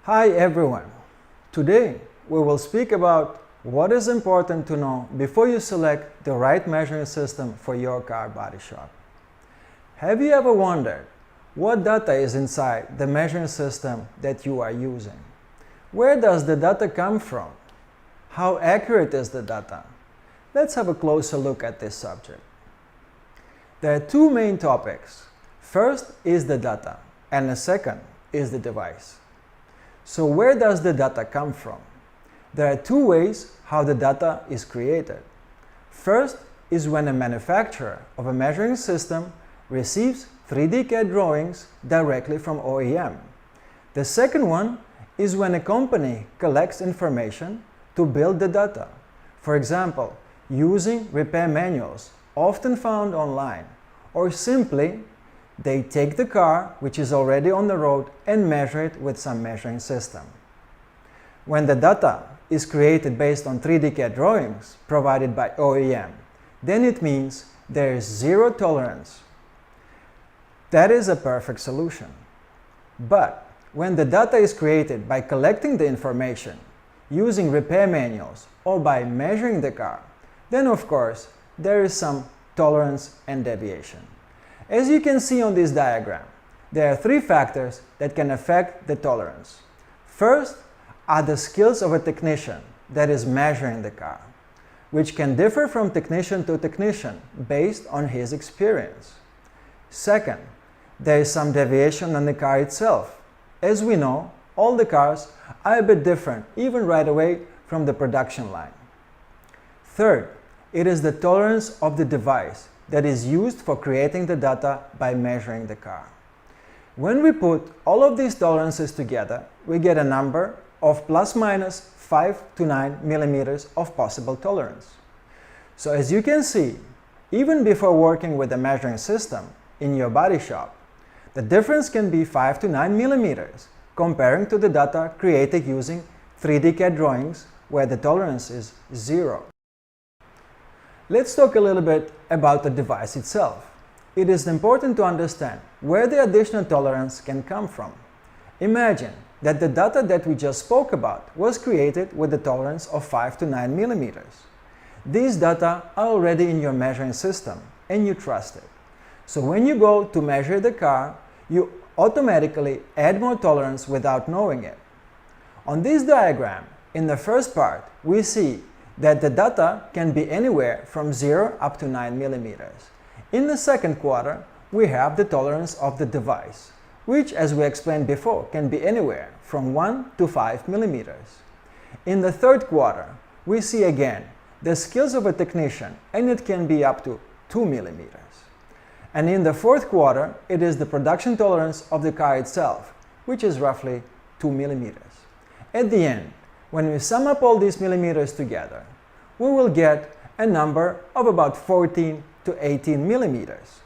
Hi everyone! Today we will speak about what is important to know before you select the right measuring system for your car body shop. Have you ever wondered what data is inside the measuring system that you are using? Where does the data come from? How accurate is the data? Let's have a closer look at this subject. There are two main topics. First is the data, and the second is the device. So where does the data come from? There are two ways how the data is created. First is when a manufacturer of a measuring system receives 3D CAD drawings directly from OEM. The second one is when a company collects information to build the data. For example, using repair manuals often found online, or simply they take the car, which is already on the road, and measure it with some measuring system. When the data is created based on 3D CAD drawings provided by OEM, then it means there is zero tolerance. That is a perfect solution. But when the data is created by collecting the information, using repair manuals, or by measuring the car, then of course there is some tolerance and deviation. As you can see on this diagram, there are three factors that can affect the tolerance. First are the skills of a technician that is measuring the car, which can differ from technician to technician based on his experience. Second, there is some deviation on the car itself. As we know, all the cars are a bit different, even right away from the production line. Third, it is the tolerance of the device that is used for creating the data by measuring the car. When we put all of these tolerances together, we get a number of plus minus 5 to 9 millimeters of possible tolerance. So as you can see, even before working with a measuring system in your body shop, the difference can be 5 to 9 millimeters comparing to the data created using 3D CAD drawings where the tolerance is zero. Let's talk a little bit about the device itself. It is important to understand where the additional tolerance can come from. Imagine that the data that we just spoke about was created with a tolerance of 5 to 9 millimeters. These data are already in your measuring system and you trust it. So when you go to measure the car, you automatically add more tolerance without knowing it. On this diagram, in the first part, we see that the data can be anywhere from 0 up to 9 millimeters. In the second quarter, we have the tolerance of the device, which, as we explained before, can be anywhere from 1 to 5 millimeters. In the third quarter, we see again the skills of a technician, and it can be up to 2 millimeters. And in the fourth quarter, it is the production tolerance of the car itself, which is roughly 2 millimeters. At the end, when we sum up all these millimeters together, we will get a number of about 14 to 18 millimeters.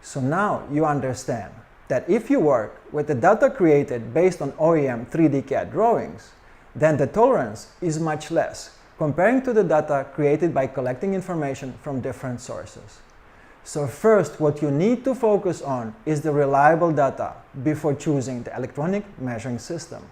So now you understand that if you work with the data created based on OEM 3D CAD drawings, then the tolerance is much less comparing to the data created by collecting information from different sources. So first, what you need to focus on is the reliable data before choosing the electronic measuring system.